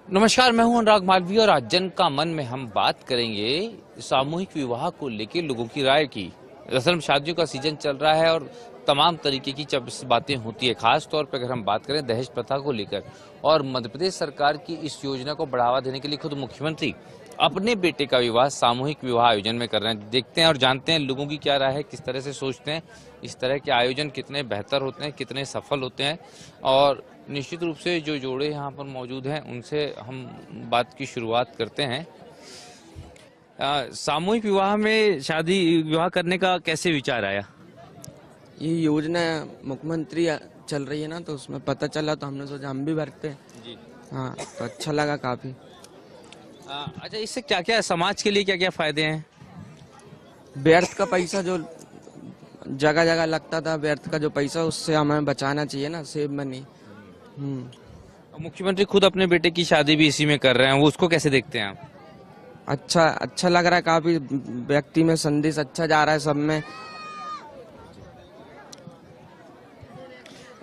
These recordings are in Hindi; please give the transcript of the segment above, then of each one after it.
नमस्कार, मैं हूं अनुराग मालवीय और आज जन का मन में हम बात करेंगे सामूहिक विवाह को लेकर लोगों की राय की। दरअसल शादियों का सीजन चल रहा है और तमाम तरीके की जब बातें होती है, खास तौर पर अगर हम बात करें दहेज प्रथा को लेकर, और मध्य प्रदेश सरकार की इस योजना को बढ़ावा देने के लिए खुद मुख्यमंत्री अपने बेटे का विवाह सामूहिक विवाह आयोजन में कर रहे हैं। देखते हैं और जानते हैं लोगों की क्या राय है, किस तरह से सोचते हैं, इस तरह के आयोजन कितने बेहतर होते हैं, कितने सफल होते हैं। और निश्चित रूप से जो जोड़े यहाँ पर मौजूद हैं उनसे हम बात की शुरुआत करते हैं। सामूहिक विवाह में शादी विवाह करने का कैसे विचार आया? ये योजना मुख्यमंत्री चल रही है ना, तो उसमें पता चला तो हमने सोचा हम भी भरते हैं जी। हाँ, तो अच्छा लगा काफी। अच्छा, इससे क्या क्या समाज के लिए क्या क्या फायदे हैं? व्यर्थ का पैसा जो जगह जगह लगता था, व्यर्थ का जो पैसा, उससे हमें बचाना चाहिए ना, सेव मनी। मुख्यमंत्री खुद अपने बेटे की शादी भी इसी में कर रहे हैं, वो उसको कैसे देखते हैं आप? अच्छा लग रहा है, काफी व्यक्ति में संदेश अच्छा जा रहा है सब में।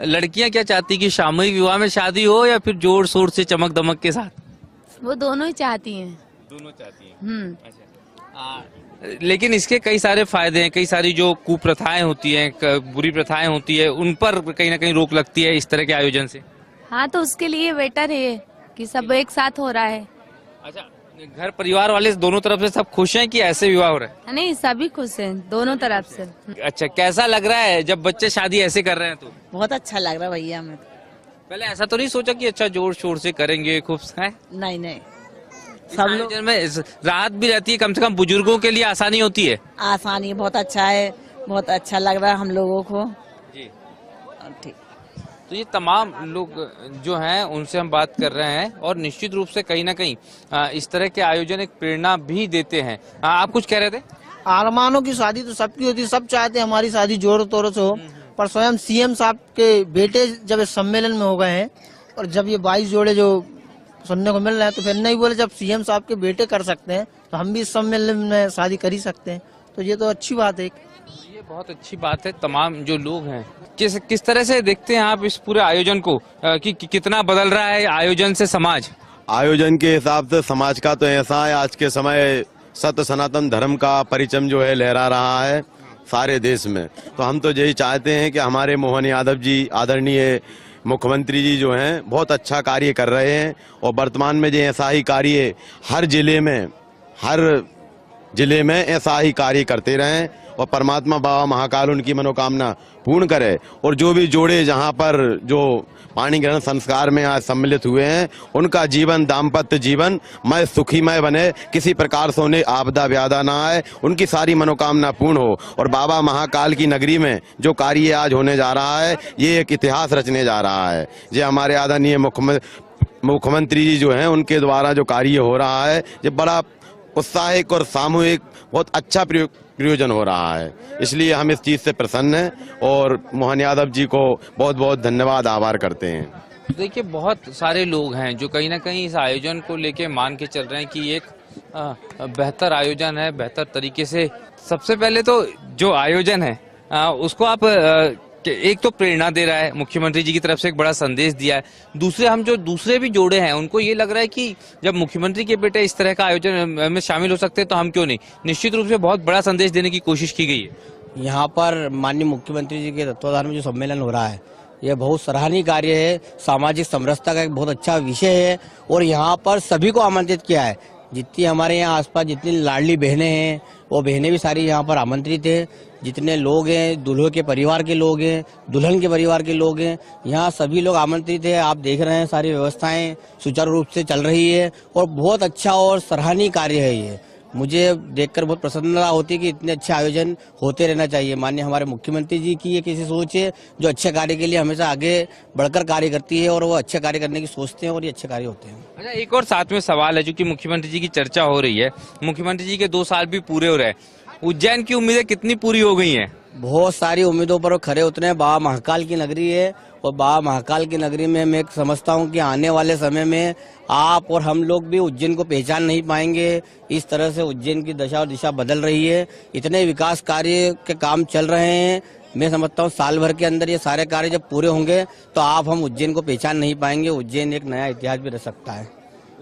लड़कियां क्या चाहती कि सामूहिक विवाह में शादी हो या फिर जोर शोर से चमक दमक के साथ? वो दोनों ही चाहती हैं। दोनों चाहती हैं। अच्छा। लेकिन इसके कई सारे फायदे हैं, कई सारी जो कुप्रथाएं होती हैं, बुरी प्रथाएं होती है, उन पर कहीं ना कहीं रोक लगती है इस तरह के आयोजन से। हाँ, तो उसके लिए बेटर है कि सब एक साथ हो रहा है। अच्छा, घर परिवार वाले दोनों तरफ से सब खुश हैं कि ऐसे विवाह हो रहा है? नहीं, सभी खुश हैं दोनों तरफ से। अच्छा, कैसा लग रहा है जब बच्चे शादी ऐसे कर रहे हैं? तो बहुत अच्छा लग रहा है भैया। हमें पहले ऐसा तो नहीं सोचा कि अच्छा जोर शोर से करेंगे, खूब है? नहीं, सब लोग में राहत भी रहती है, कम से कम बुजुर्गों के लिए आसानी होती है। आसानी बहुत अच्छा है, बहुत अच्छा लग रहा है हम लोगों को जी। ठीक। तो ये तमाम लोग जो हैं उनसे हम बात कर रहे हैं और निश्चित रूप से कहीं ना कहीं इस तरह के आयोजन एक प्रेरणा भी देते हैं। आप कुछ कह रहे थे? आरमानों की शादी तो सबकी होती है, सब चाहते हैं हमारी शादी जोरों तोरों से हो, पर स्वयं सीएम साहब के बेटे जब इस सम्मेलन में हो गए हैं और जब ये 22 जोड़े जो सुनने को मिल रहे हैं, तो फिर नहीं बोले जब सीएम साहब के बेटे कर सकते हैं तो हम भी इस सम्मेलन में शादी कर ही सकते हैं, तो ये तो अच्छी बात है। ये बहुत अच्छी बात है। तमाम जो लोग हैं किस तरह से देखते हैं आप इस पूरे आयोजन को कि कितना बदल रहा है आयोजन से समाज? आयोजन के हिसाब से समाज का तो ऐसा है, आज के समय सत्य सनातन धर्म का परिचम जो है लहरा रहा है सारे देश में। तो हम तो यही चाहते हैं कि हमारे मोहन यादव जी, आदरणीय मुख्यमंत्री जी जो हैं, बहुत अच्छा कार्य कर रहे हैं और वर्तमान में जो ऐसा ही कार्य हर जिले में ऐसा ही कार्य करते रहें और परमात्मा बाबा महाकाल उनकी मनोकामना पूर्ण करे। और जो भी जोड़े जहां पर जो पाणी ग्रहण संस्कार में आज सम्मिलित हुए हैं, उनका जीवन, दाम्पत्य जीवन मय सुखीमय बने, किसी प्रकार से उन्हें आपदा व्यादा ना आए, उनकी सारी मनोकामना पूर्ण हो। और बाबा महाकाल की नगरी में जो कार्य आज होने जा रहा है, ये एक इतिहास रचने जा रहा है। ये हमारे आदरणीय मुख्यमंत्री जी जो हैं, उनके द्वारा जो कार्य हो रहा है, ये बड़ा उत्साहिक और सामूहिक बहुत अच्छा प्रयोजन हो रहा है। इसलिए हम इस चीज से प्रसन्न हैं और मोहन यादव जी को बहुत बहुत धन्यवाद, आभार करते हैं। देखिए, बहुत सारे लोग हैं जो कहीं ना कहीं इस आयोजन को लेके मान के चल रहे हैं कि एक बेहतर आयोजन है, बेहतर तरीके से। सबसे पहले तो जो आयोजन है उसको आप एक तो प्रेरणा दे रहा है, मुख्यमंत्री जी की तरफ से एक बड़ा संदेश दिया है। दूसरे हम जो दूसरे भी जोड़े हैं उनको ये लग रहा है कि जब मुख्यमंत्री के बेटे इस तरह का आयोजन में शामिल हो सकते हैं तो हम क्यों नहीं। निश्चित रूप से बहुत बड़ा संदेश देने की कोशिश की गई है। यहाँ पर माननीय मुख्यमंत्री जी के तत्वाधान में जो सम्मेलन हो रहा है, यह बहुत सराहनीय कार्य है, सामाजिक समरसता का एक बहुत अच्छा विषय है और यहाँ पर सभी को आमंत्रित किया है। जितनी हमारे यहाँ आसपास जितनी लाडली बहनें हैं, वो बहनें भी सारी यहाँ पर आमंत्रित है। जितने लोग हैं, दूल्हे के परिवार के लोग हैं, दुल्हन के परिवार के लोग हैं, यहाँ सभी लोग आमंत्रित है। आप देख रहे हैं सारी व्यवस्थाएं सुचारू रूप से चल रही है और बहुत अच्छा और सराहनीय कार्य है ये। मुझे देखकर बहुत प्रसन्नता होती है कि इतने अच्छे आयोजन होते रहना चाहिए। माननीय हमारे मुख्यमंत्री जी की ये किसी सोच है जो अच्छे कार्य के लिए हमेशा आगे बढ़कर कार्य करती है और वो अच्छे कार्य करने की सोचते हैं और ये अच्छे कार्य होते हैं। अच्छा, एक और साथ में सवाल है, जो कि मुख्यमंत्री जी की चर्चा हो रही है, मुख्यमंत्री जी के 2 साल भी पूरे हो रहे हैं, उज्जैन की उम्मीदें कितनी पूरी हो गई हैं? बहुत सारी उम्मीदों पर खरे उतरे हैं। बाबा महाकाल की नगरी है और बाबा महाकाल की नगरी में मैं समझता हूं कि आने वाले समय में आप और हम लोग भी उज्जैन को पहचान नहीं पाएंगे। इस तरह से उज्जैन की दशा और दिशा बदल रही है। इतने विकास कार्य के काम चल रहे हैं, मैं समझता हूँ साल भर के अंदर ये सारे कार्य जब पूरे होंगे तो हम उज्जैन को पहचान नहीं पाएंगे। उज्जैन एक नया इतिहास भी रच सकता है।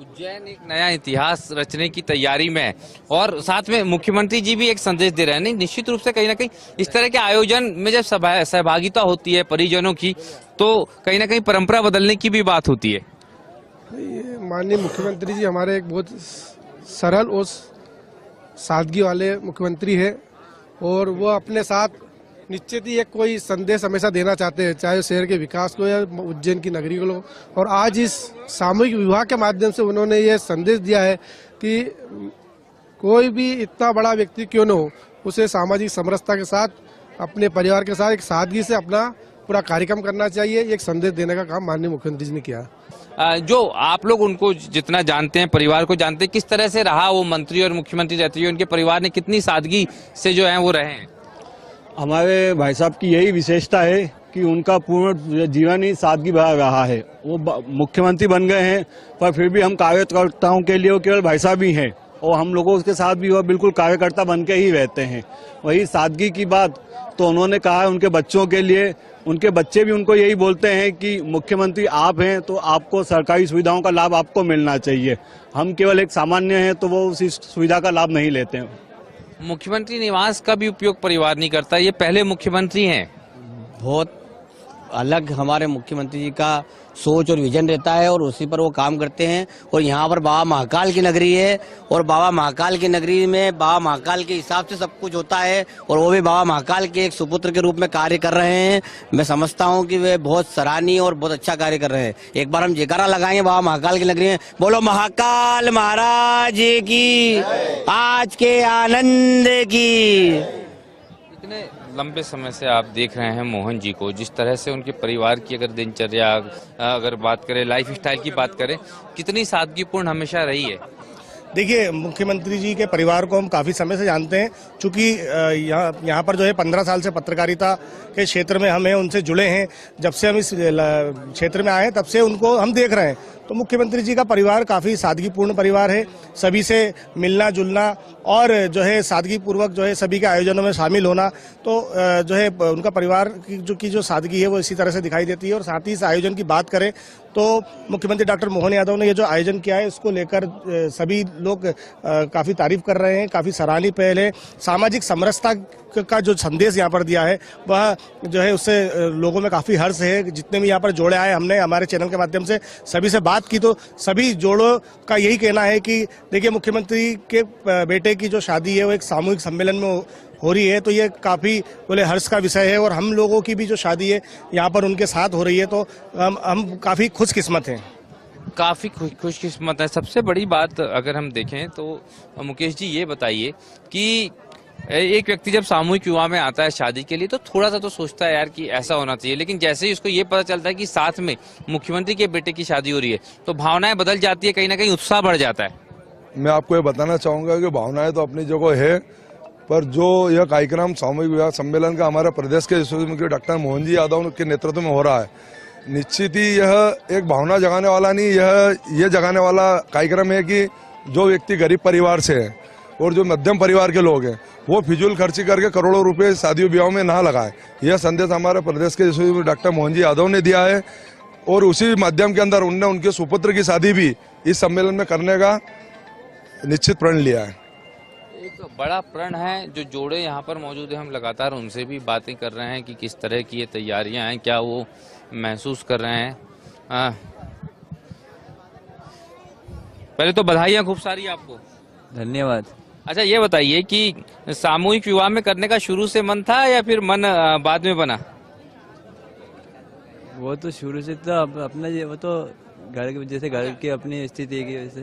उज्जैन एक नया इतिहास रचने की तैयारी में है और साथ में मुख्यमंत्री जी भी एक संदेश दे रहे हैं। नहीं, निश्चित रूप से कहीं ना कहीं इस तरह के आयोजन में जब सहभागिता होती है परिजनों की, तो कहीं ना कहीं परंपरा बदलने की भी बात होती है। ये माननीय मुख्यमंत्री जी हमारे एक बहुत सरल और सादगी वाले मुख्यमंत्री है और वो अपने साथ निश्चित ही एक कोई संदेश हमेशा देना चाहते हैं, चाहे शहर के विकास को या उज्जैन की नगरी को। और आज इस सामूहिक विवाह के माध्यम से उन्होंने ये संदेश दिया है कि कोई भी इतना बड़ा व्यक्ति क्यों न हो, उसे सामाजिक समरसता के साथ अपने परिवार के साथ एक सादगी से अपना पूरा कार्यक्रम करना चाहिए। एक संदेश देने का काम माननीय मुख्यमंत्री जी ने किया। जो आप लोग उनको जितना जानते हैं, परिवार को जानते हैं, किस तरह से रहा वो मंत्री और मुख्यमंत्री रहते हुए, उनके परिवार ने कितनी सादगी से जो है वो रहे हैं? हमारे भाई साहब की यही विशेषता है कि उनका पूर्ण जीवन ही सादगी भरा रहा है। वो मुख्यमंत्री बन गए हैं पर फिर भी हम कार्यकर्ताओं के लिए वो केवल भाई साहब ही हैं और हम लोगों के साथ भी वो बिल्कुल कार्यकर्ता बन के ही रहते हैं। वही सादगी की बात तो उन्होंने कहा है उनके बच्चों के लिए, उनके बच्चे भी उनको यही बोलते हैं कि मुख्यमंत्री आप हैं तो आपको सरकारी सुविधाओं का लाभ आपको मिलना चाहिए, हम केवल एक सामान्य हैं तो वो उसी सुविधा का लाभ नहीं लेते हैं। मुख्यमंत्री निवास का भी उपयोग परिवार नहीं करता, ये पहले मुख्यमंत्री हैं। बहुत अलग हमारे मुख्यमंत्री जी का सोच और विजन रहता है और उसी पर वो काम करते हैं। और यहाँ पर बाबा महाकाल की नगरी है और बाबा महाकाल की नगरी में बाबा महाकाल के हिसाब से सब कुछ होता है और वो भी बाबा महाकाल के एक सुपुत्र के रूप में कार्य कर रहे हैं। मैं समझता हूँ कि वे बहुत सराहनीय और बहुत अच्छा कार्य कर रहे हैं। एक बार हम जयकारा लगाएंगे बाबा महाकाल की नगरी में, बोलो महाकाल महाराज की, आज के आनंद की। इतने लंबे समय से आप देख रहे हैं मोहन जी को, जिस तरह से उनके परिवार की अगर दिनचर्या अगर बात करें, लाइफ स्टाइल की बात करें, कितनी सादगीपूर्ण हमेशा रही है। देखिए, मुख्यमंत्री जी के परिवार को हम काफ़ी समय से जानते हैं, चूँकि यहाँ पर जो है 15 साल से पत्रकारिता के क्षेत्र में हम हैं, उनसे जुड़े हैं। जब से हम इस क्षेत्र में आए हैं तब से उनको हम देख रहे हैं। तो मुख्यमंत्री जी का परिवार काफ़ी सादगीपूर्ण परिवार है, सभी से मिलना जुलना और जो है सादगीपूर्वक जो है सभी के आयोजनों में शामिल होना, तो जो है उनका परिवार की जो सादगी है वो इसी तरह से दिखाई देती है। और साथ ही इस आयोजन की बात करें तो मुख्यमंत्री डॉक्टर मोहन यादव ने ये जो आयोजन किया है इसको लेकर सभी लोग काफ़ी तारीफ कर रहे हैं, काफ़ी सराहनीय पहल है। सामाजिक समरसता का जो संदेश यहाँ पर दिया है वह जो है उससे लोगों में काफ़ी हर्ष है। जितने भी यहाँ पर जोड़े आए, हमने हमारे चैनल के माध्यम से सभी से बात की तो सभी जोड़ों का यही कहना है कि देखिए, मुख्यमंत्री के बेटे की जो शादी है वो एक सामूहिक सम्मेलन में हो रही है, तो ये काफ़ी बोले हर्ष का विषय है। और हम लोगों की भी जो शादी है यहाँ पर उनके साथ हो रही है, तो हम काफ़ी खुशकिस्मत हैं। काफी खुशकिस्मत है। सबसे बड़ी बात अगर हम देखें तो मुकेश जी ये बताइए कि एक व्यक्ति जब सामूहिक विवाह में आता है शादी के लिए तो थोड़ा सा तो सोचता है यार कि ऐसा होना चाहिए, लेकिन जैसे ही उसको ये पता चलता है कि साथ में मुख्यमंत्री के बेटे की शादी हो रही है तो भावनाएं बदल जाती है, कहीं ना कहीं उत्साह बढ़ जाता है। मैं आपको ये बताना चाहूंगा कि भावनाएं तो अपनी जगह है, पर जो यह कार्यक्रम सामूहिक विवाह सम्मेलन का हमारे प्रदेश के मुख्यमंत्री डॉक्टर मोहन जी यादव के नेतृत्व में हो रहा है, निश्चित ही यह एक भावना जगाने वाला नहीं, यह जगाने वाला कार्यक्रम है कि जो व्यक्ति गरीब परिवार से है और जो मध्यम परिवार के लोग हैं वो फिजूल खर्ची करके करोड़ों रुपए शादी ब्याह में ना लगाए। यह संदेश हमारे प्रदेश के डॉक्टर मोहन जी यादव ने दिया है और उसी माध्यम के अंदर उनने उनके सुपुत्र की शादी भी इस सम्मेलन में करने का निश्चित प्रण लिया है। एक बड़ा प्रण है। जो जोड़े यहाँ पर मौजूद हैं, हम लगातार उनसे भी बातें कर रहे हैं कि किस तरह की ये तैयारियां हैं, क्या वो महसूस कर रहे हैं। पहले तो बधाइयां खूब सारी आपको। धन्यवाद। अच्छा, ये बताइए कि सामूहिक विवाह में करने का शुरू से मन था या फिर मन बाद में बना? वो तो शुरू से तो अपना वो तो घर की अपनी स्थिति की वजह से,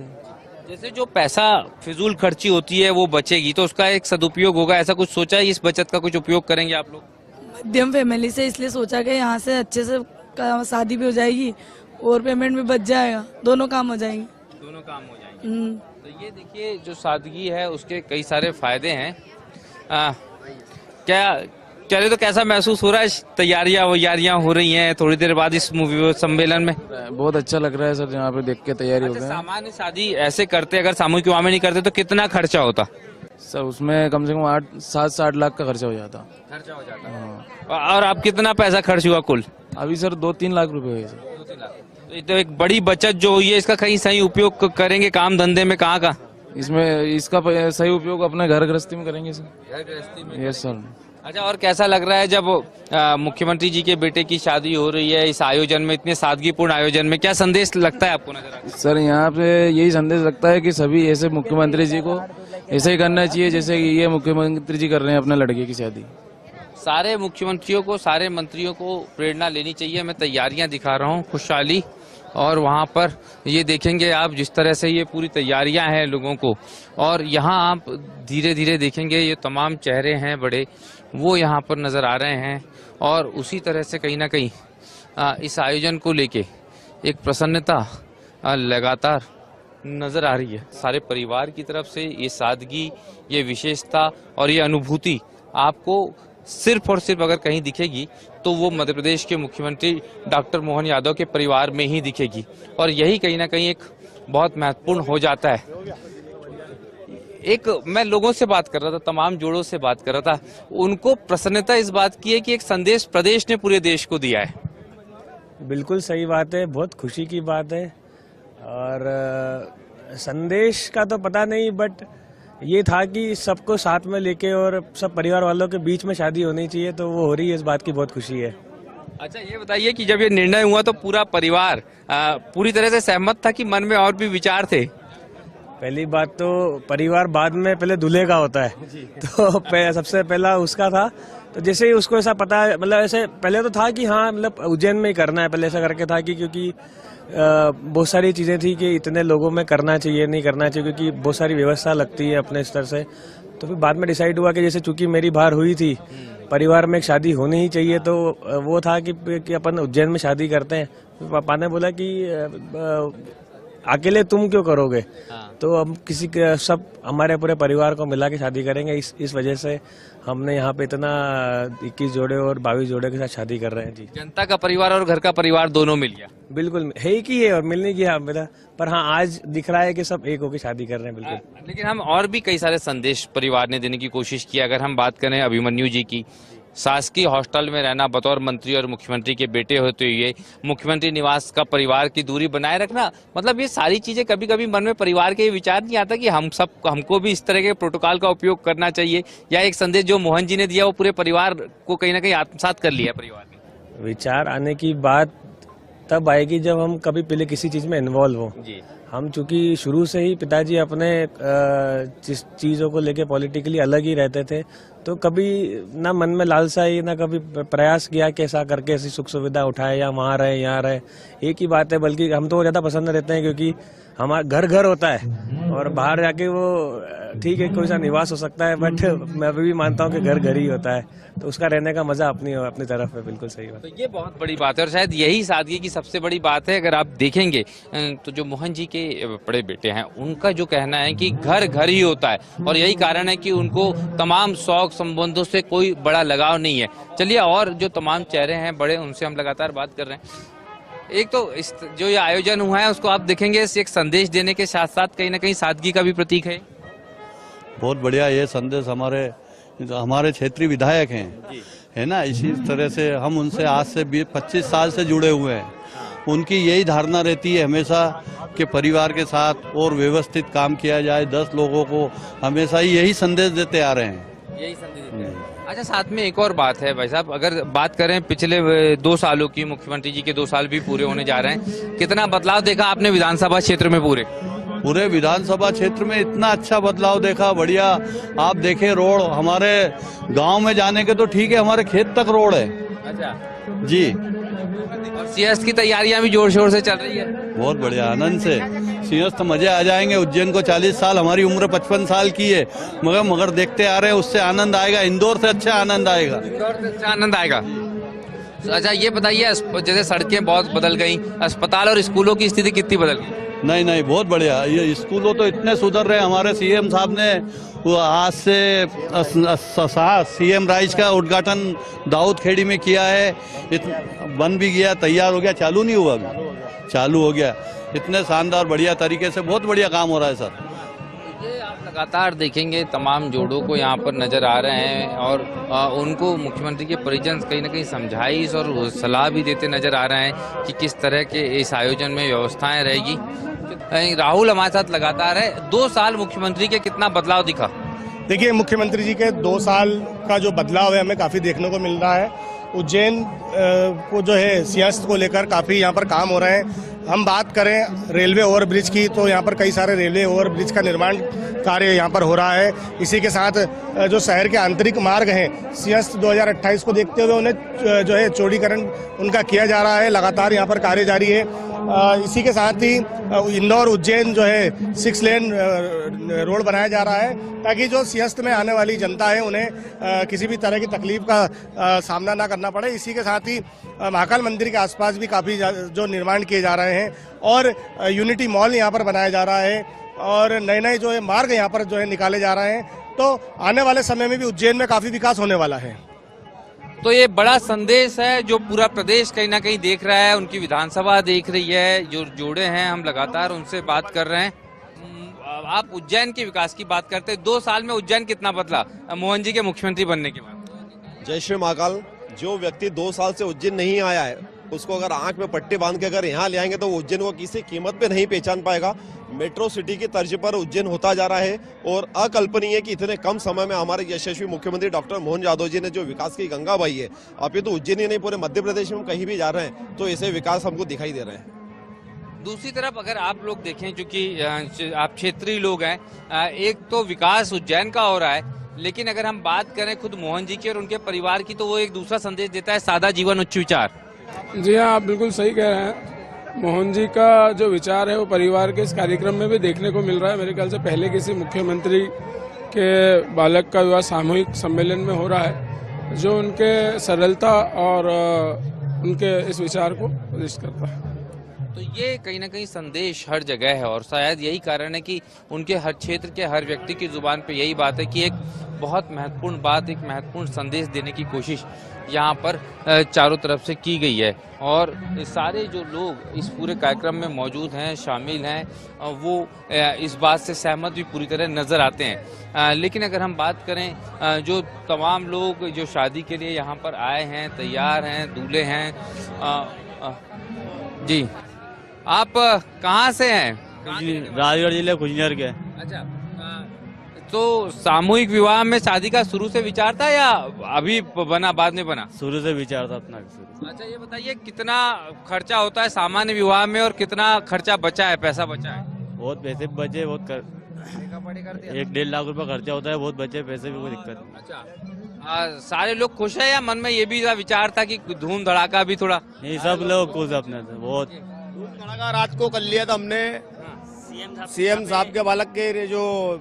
जैसे जो पैसा फिजूल खर्ची होती है वो बचेगी तो उसका एक सदुपयोग होगा, ऐसा कुछ सोचा है? इस बचत का कुछ उपयोग करेंगे आप लोग? मध्यम फैमिली से इसलिए सोचा कि यहाँ से अच्छे से शादी भी हो जाएगी और पेमेंट भी बच जाएगा, दोनों काम हो जाएंगे। दोनों काम हो जाएंगे। तो ये देखिए, जो सादगी है उसके कई सारे फायदे हैं। चलिए, तो कैसा महसूस हो रहा है? तैयारियां हो रही हैं थोड़ी देर बाद इस मूवी सम्मेलन में। बहुत अच्छा लग रहा है सर, यहाँ पे देख के तैयारी हो गई। सामान्य शादी ऐसे करते, अगर सामूहिक विवाह में नहीं करते तो कितना खर्चा होता? सर उसमें कम से कम 8-7 लाख का खर्चा हो जाता। हो जाता। और अब कितना पैसा खर्च हुआ कुल? अभी सर 2-3 लाख रुपए हुए सर। तो एक बड़ी बचत जो हुई है, इसका कहीं सही उपयोग करेंगे काम धंधे में कहाँ का? इसमें इसका सही उपयोग अपने घर गृहस्थी में करेंगे सर। घर गृहस्थी में। Yes sir. अच्छा, और कैसा लग रहा है जब मुख्यमंत्री जी के बेटे की शादी हो रही है, इस आयोजन में, इतने सादगीपूर्ण आयोजन में, क्या संदेश लगता है आपको नजर आता है? सर यहाँ पे यही संदेश लगता है कि सभी ऐसे मुख्यमंत्री जी को ऐसे ही करना चाहिए जैसे कि ये मुख्यमंत्री जी कर रहे हैं अपने लड़के की शादी। सारे मुख्यमंत्रियों को, सारे मंत्रियों को प्रेरणा लेनी चाहिए। मैं तैयारियां दिखा रहा हूँ खुशहाली, और वहाँ पर ये देखेंगे आप जिस तरह से ये पूरी तैयारियां हैं लोगों को, और यहाँ आप धीरे धीरे देखेंगे ये तमाम चेहरे हैं बड़े, वो यहाँ पर नजर आ रहे हैं। और उसी तरह से कहीं ना कहीं इस आयोजन को लेके एक प्रसन्नता लगातार नजर आ रही है सारे परिवार की तरफ से। ये सादगी, ये विशेषता और ये अनुभूति आपको सिर्फ और सिर्फ अगर कहीं दिखेगी तो वो मध्य प्रदेश के मुख्यमंत्री डॉक्टर मोहन यादव के परिवार में ही दिखेगी, और यही कहीं ना कहीं एक बहुत महत्वपूर्ण हो जाता है। एक मैं लोगों से बात कर रहा था, तमाम जोड़ों से बात कर रहा था, उनको प्रसन्नता इस बात की है कि एक संदेश प्रदेश ने पूरे देश को दिया है। बिल्कुल सही बात है, बहुत खुशी की बात है। और संदेश का तो पता नहीं, बट ये था कि सबको साथ में लेके और सब परिवार वालों के बीच में शादी होनी चाहिए, तो वो हो रही है, इस बात की बहुत खुशी है। अच्छा, ये बताइए कि जब ये निर्णय हुआ तो पूरा परिवार पूरी तरह से सहमत था कि मन में और भी विचार थे? पहली बात तो परिवार बाद में पहले दूल्हे का होता है, तो सबसे पहला उसका था। तो जैसे ही उसको ऐसा पता, मतलब ऐसे पहले तो था कि हाँ मतलब उज्जैन में ही करना है, पहले ऐसा करके था कि क्योंकि बहुत सारी चीजें थी कि इतने लोगों में करना चाहिए नहीं करना चाहिए, क्योंकि बहुत सारी व्यवस्था लगती है अपने स्तर से। तो फिर बाद में डिसाइड हुआ कि जैसे चूंकि मेरी बाहर हुई थी, परिवार में एक शादी होनी ही चाहिए, तो वो था कि अपन उज्जैन में शादी करते हैं। पापा ने बोला कि अकेले तुम क्यों करोगे, तो हम किसी के सब हमारे पूरे परिवार को मिला के शादी करेंगे। इस वजह से हमने यहाँ पे इतना 21 जोड़े और 22 जोड़े के साथ शादी कर रहे हैं जी। जनता का परिवार और घर का परिवार दोनों मिल गया? बिल्कुल है ही की है, और मिलने की है मेरा, पर हाँ आज दिख रहा है कि सब एक होकर शादी कर रहे हैं। बिल्कुल। लेकिन हम और भी कई सारे संदेश परिवार ने देने की कोशिश की। अगर हम बात करें अभिमन्यु जी की, शासकीय हॉस्टल में रहना, बतौर मंत्री और मुख्यमंत्री के बेटे होते हुए मुख्यमंत्री निवास का परिवार की दूरी बनाए रखना, मतलब ये सारी चीजें कभी कभी मन में परिवार के विचार नहीं आता कि हमको भी इस तरह के प्रोटोकॉल का उपयोग करना चाहिए, या एक संदेश जो मोहन जी ने दिया वो पूरे परिवार को कहीं ना कहीं आत्मसात कर लिया परिवार ने? विचार आने की बात तब आएगी जब हम कभी पहले किसी चीज में इन्वॉल्व हो। हम चूंकि शुरू से ही पिताजी अपने चीजों को लेके पॉलिटिकली अलग ही रहते थे, तो कभी ना मन में लालसा ही ना कभी प्रयास किया कि ऐसा करके ऐसी सुख सुविधा उठाए या वहाँ रहे यहाँ रहे। एक ही बात है, बल्कि हम तो ज्यादा पसंद रहते हैं क्योंकि हमारा घर घर होता है, और बाहर जाके वो ठीक है कोई सा निवास हो सकता है, बट मैं अभी भी मानता हूँ कि घर घर ही होता है, तो उसका रहने का मजा अपनी तरफ है। बिल्कुल सही बात। तो ये बहुत बड़ी बात है, और शायद यही सादगी की सबसे बड़ी बात है। अगर आप देखेंगे तो जो मोहन जी के बड़े बेटे हैं, उनका जो कहना है कि घर घर ही होता है, और यही कारण है कि उनको तमाम शौक संबंधों से कोई बड़ा लगाव नहीं है। चलिए, और जो तमाम चेहरे हैं बड़े, उनसे हम लगातार बात कर रहे हैं। एक तो जो ये आयोजन हुआ है उसको आप देखेंगे, एक संदेश देने के साथ साथ कहीं ना कहीं सादगी का भी प्रतीक है। बहुत बढ़िया ये संदेश हमारे क्षेत्रीय विधायक हैं, है ना, इसी तरह से हम उनसे आज से 25 साल से जुड़े हुए हैं। उनकी यही धारणा रहती है हमेशा कि परिवार के साथ और व्यवस्थित काम किया जाए, 10 लोगों को हमेशा यही संदेश देते आ रहे हैं। यही संदेश देते हैं। अच्छा, साथ में एक और बात है भाई साहब, अगर बात करें पिछले 2 सालों की, मुख्यमंत्री जी के 2 साल भी पूरे होने जा रहे हैं, कितना बदलाव देखा आपने विधानसभा क्षेत्र में? पूरे विधानसभा क्षेत्र में इतना अच्छा बदलाव देखा, बढ़िया। आप देखे रोड हमारे गांव में जाने के तो ठीक है, हमारे खेत तक रोड है। अच्छा जी। और सीएस की तैयारियां भी जोर शोर से चल रही है? बहुत बढ़िया, आनंद से। सीएस तो मजे आ जाएंगे। उज्जैन को 40 साल, हमारी उम्र 55 साल की है, मगर देखते आ रहे हैं, उससे आनंद आएगा। इंदौर से अच्छा आनंद आएगा। इंदौर से अच्छा आनंद आएगा। अच्छा, ये बताइए, जैसे सड़कें बहुत बदल गई, अस्पताल और स्कूलों की स्थिति कितनी बदल गई? नहीं, बहुत बढ़िया। ये स्कूलों तो इतने सुधर रहे हैं। हमारे सीएम साहब ने आज से सीएम राइज का उद्घाटन दाऊद खेड़ी में किया है, बन भी गया, तैयार हो गया, चालू नहीं हुआ अभी, चालू हो गया। इतने शानदार बढ़िया तरीके से बहुत बढ़िया काम हो रहा है सर। ये आप लगातार देखेंगे तमाम जोड़ों को यहाँ पर नजर आ रहे हैं और उनको मुख्यमंत्री के परिजन कहीं ना कहीं समझाइश और सलाह भी देते नजर आ रहे हैं कि किस तरह के इस आयोजन में व्यवस्थाएं रहेगी। राहुल हमारे साथ लगातार है। 2 साल मुख्यमंत्री के कितना बदलाव दिखा? देखिए, मुख्यमंत्री जी के 2 साल का जो बदलाव है हमें काफी देखने को मिल रहा है। उज्जैन को जो है सिंहस्थ को लेकर काफी यहाँ पर काम हो रहे हैं। हम बात करें रेलवे ओवरब्रिज की तो यहाँ पर कई सारे रेलवे ओवरब्रिज का निर्माण कार्य यहाँ पर हो रहा है। इसी के साथ जो शहर के आंतरिक मार्ग हैं सिंहस्थ 2028 को देखते हुए उन्हें जो है चौड़ीकरण उनका किया जा रहा है। लगातार यहाँ पर कार्य जारी है। इसी के साथ ही इंदौर उज्जैन जो है 6 लेन रोड बनाया जा रहा है ताकि जो सिंहस्थ में आने वाली जनता है उन्हें किसी भी तरह की तकलीफ का सामना ना करना पड़े। इसी के साथ ही महाकाल मंदिर के आसपास भी काफ़ी जो निर्माण किए जा रहे हैं और यूनिटी मॉल यहाँ पर बनाया जा रहा है और नए नए जो है मार्ग यहाँ पर जो है निकाले जा रहे हैं। तो आने वाले समय में भी उज्जैन में काफ़ी विकास होने वाला है। तो ये बड़ा संदेश है जो पूरा प्रदेश कहीं ना कहीं देख रहा है, उनकी विधानसभा देख रही है, जो जोड़े हैं हम लगातार उनसे बात कर रहे हैं। आप उज्जैन के विकास की बात करते हैं, 2 साल में उज्जैन कितना बदला मोहन जी के मुख्यमंत्री बनने के बाद? जय श्री महाकाल। जो व्यक्ति 2 साल से उज्जैन नहीं आया है उसको अगर आंख में पट्टी बांध के अगर यहाँ ले आएंगे तो वो उज्जैन को किसी कीमत पे नहीं पहचान पाएगा। मेट्रो सिटी की तर्ज पर उज्जैन होता जा रहा है और अकल्पनीय है कि इतने कम समय में हमारे यशस्वी मुख्यमंत्री डॉक्टर मोहन यादव जी ने जो विकास की गंगा बहाई है, अब ये तो उज्जैन ही नहीं पूरे मध्य प्रदेश में हम कहीं भी जा रहे हैं तो ऐसे विकास हमको दिखाई दे रहे हैं। दूसरी तरफ अगर आप लोग देखें, क्योंकि आप क्षेत्रीय लोग हैं, एक तो विकास उज्जैन का हो रहा है, लेकिन अगर हम बात करें खुद मोहन जी की और उनके परिवार की तो वो एक दूसरा संदेश देता है, सादा जीवन उच्च विचार। जी हाँ, आप बिल्कुल सही कह रहे हैं। मोहन जी का जो विचार है वो परिवार के इस कार्यक्रम में भी देखने को मिल रहा है। मेरे ख्याल से पहले किसी मुख्यमंत्री के बालक का विवाह सामूहिक सम्मेलन में हो रहा है, जो उनके सरलता और उनके इस विचार को प्रदर्शित करता है। तो ये कहीं ना कहीं संदेश हर जगह है और शायद यही कारण है कि उनके हर क्षेत्र के हर व्यक्ति की जुबान पे यही बात है कि एक बहुत महत्वपूर्ण बात, एक महत्वपूर्ण संदेश देने की कोशिश यहाँ पर चारों तरफ से की गई है। और सारे जो लोग इस पूरे कार्यक्रम में मौजूद हैं, शामिल हैं, वो इस बात से सहमत भी पूरी तरह नजर आते हैं। लेकिन अगर हम बात करें जो तमाम लोग जो शादी के लिए यहाँ पर आए हैं, तैयार हैं, दूल्हे हैं, जी आप कहाँ से हैं? राजगढ़ जिले खुजनर के। अच्छा, तो सामूहिक विवाह में शादी का शुरू से विचार था या अभी बना, बाद में बना? शुरू से विचार था अपना। अच्छा, ये बताइए कितना खर्चा होता है सामान्य विवाह में और कितना खर्चा बचा है, पैसा बचा है? बहुत पैसे बचे, 1-1.5 लाख रुपए खर्चा होता है, बहुत बचे पैसे भी, कोई दिक्कत नहीं। अच्छा, सारे लोग खुश है या मन में ये भी विचार था कि धूम धड़ाका भी थोड़ा? नहीं, सब लोग खुश अपने बहुत धूम धड़ाका रात को कर लिया था हमने। सीएम साहब के बालक के जो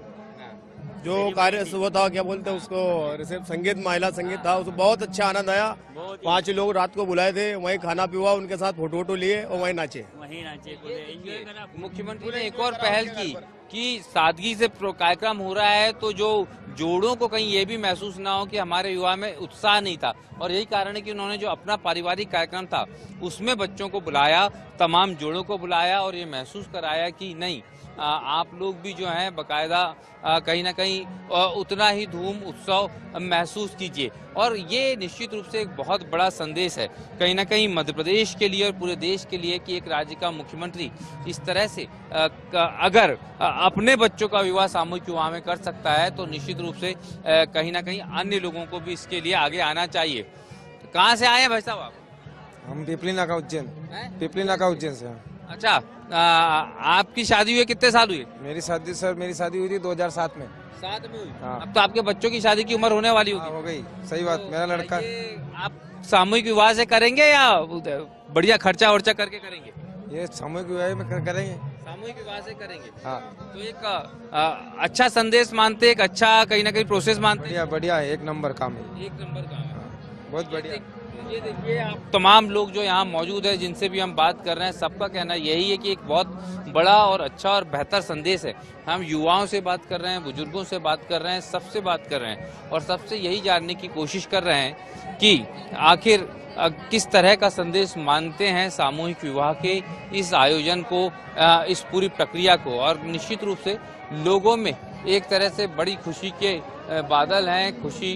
कार्य वो था, क्या बोलते हैं उसको, संगीत, महिला संगीत था, उसको बहुत अच्छा आनंद आया। 5 लोग रात को बुलाए थे, वहीं खाना पीवा, उनके साथ फोटो लिए और वहीं नाचे। मुख्यमंत्री ने एक और पहल की कि सादगी से कार्यक्रम हो रहा है तो जो जोड़ों को कहीं ये भी महसूस ना हो कि हमारे विवाह में उत्साह नहीं था, और यही कारण है कि उन्होंने जो अपना पारिवारिक कार्यक्रम था उसमें बच्चों को बुलाया, तमाम जोड़ों को बुलाया और ये महसूस कराया कि नहीं, आप लोग भी जो हैं बकायदा कहीं ना कहीं उतना ही धूम उत्सव महसूस कीजिए। और ये निश्चित रूप से एक बहुत बड़ा संदेश है कहीं ना कहीं मध्य प्रदेश के लिए और पूरे देश के लिए कि एक राज्य का मुख्यमंत्री इस तरह से अगर अपने बच्चों का विवाह सामूहिक विवाह में कर सकता है तो निश्चित रूप से कहीं ना कहीं अन्य लोगों को भी इसके लिए आगे आना चाहिए। कहाँ से आए हैं भाई साहब आप? हम पिपली नाका उज्जैन, पिपली नाका उज्जैन से। अच्छा, आपकी शादी हुई कितने साल हुए? मेरी शादी हुई थी 2007 में। 7 में हुई? हाँ। अब तो आपके बच्चों की शादी की उम्र होने वाली होगी। हो गई, सही बात। मेरा लड़का। आप सामूहिक विवाह से करेंगे या बढ़िया खर्चा वर्चा करके करेंगे? ये सामूहिक विवाह में करेंगे। सामूहिक विवाह से करेंगे। हाँ। तो एक अच्छा संदेश मानते, एक अच्छा कहीं ना कहीं प्रोसेस मानते। बढ़िया है, 1 नंबर काम है। 1 नंबर काम है, बहुत बढ़िया। ये देखिए, आप तमाम लोग जो यहाँ मौजूद है, जिनसे भी हम बात कर रहे हैं, सबका कहना यही है कि एक बहुत बड़ा और अच्छा और बेहतर संदेश है। हम युवाओं से बात कर रहे हैं, बुजुर्गों से बात कर रहे हैं, सबसे बात कर रहे हैं और सबसे यही जानने की कोशिश कर रहे हैं कि आखिर किस तरह का संदेश मानते हैं सामूहिक विवाह के इस आयोजन को, इस पूरी प्रक्रिया को। और निश्चित रूप से लोगों में एक तरह से बड़ी खुशी के बादल हैं, खुशी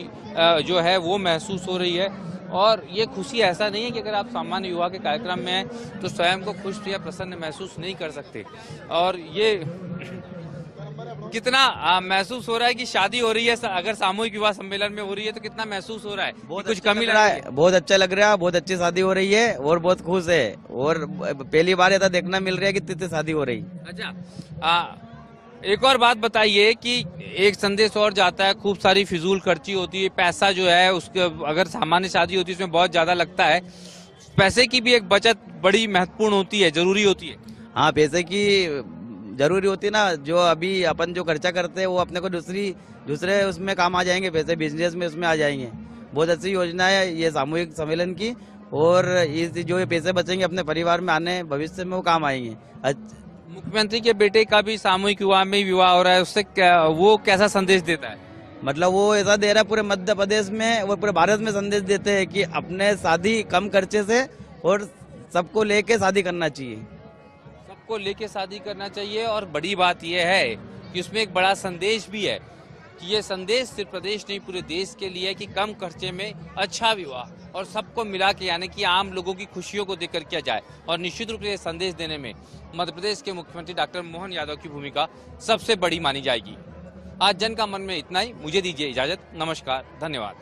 जो है वो महसूस हो रही है। और ये खुशी ऐसा नहीं है कि अगर आप सामान्य युवा के कार्यक्रम में हैं तो स्वयं को खुश या प्रसन्न महसूस नहीं कर सकते। और ये कितना महसूस हो रहा है कि शादी हो रही है, अगर सामूहिक विवाह सम्मेलन में हो रही है तो कितना महसूस हो रहा है? बहुत कुछ अच्छा कमी लग रहा है, बहुत अच्छा लग रहा है, बहुत अच्छी शादी हो रही है और बहुत खुश है। और पहली बार ऐसा देखना मिल रहा है कि तिथि शादी हो रही। अच्छा, एक और बात बताइए कि एक संदेश और जाता है, खूब सारी फिजूल खर्ची होती है, पैसा जो है उसके अगर सामान्य शादी होती है उसमें बहुत ज्यादा लगता है, पैसे की भी एक बचत बड़ी महत्वपूर्ण होती है, जरूरी होती है। हाँ, पैसे की जरूरी होती है ना। जो अभी अपन जो खर्चा करते हैं वो अपने को दूसरे उसमें काम आ जाएंगे, पैसे बिजनेस में उसमें आ जाएंगे। बहुत अच्छी योजना है ये सामूहिक सम्मेलन की, और इस जो ये पैसे बचेंगे अपने परिवार में आने भविष्य में वो काम आएंगे। मुख्यमंत्री के बेटे का भी सामूहिक विवाह में विवाह हो रहा है, उससे वो कैसा संदेश देता है? मतलब वो ऐसा दे रहा है पूरे मध्य प्रदेश में, वो पूरे भारत में संदेश देते हैं कि अपने शादी कम खर्चे से और सबको लेके शादी करना चाहिए, सबको लेके शादी करना चाहिए। और बड़ी बात यह है कि उसमें एक बड़ा संदेश भी है कि ये संदेश सिर्फ प्रदेश नहीं पूरे देश के लिए है कि कम खर्चे में अच्छा विवाह और सबको मिला के, यानी कि आम लोगों की खुशियों को देखकर किया जाए। और निश्चित रूप से संदेश देने में मध्य प्रदेश के मुख्यमंत्री डॉक्टर मोहन यादव की भूमिका सबसे बड़ी मानी जाएगी। आज जन का मन में इतना ही, मुझे दीजिए इजाजत, नमस्कार, धन्यवाद।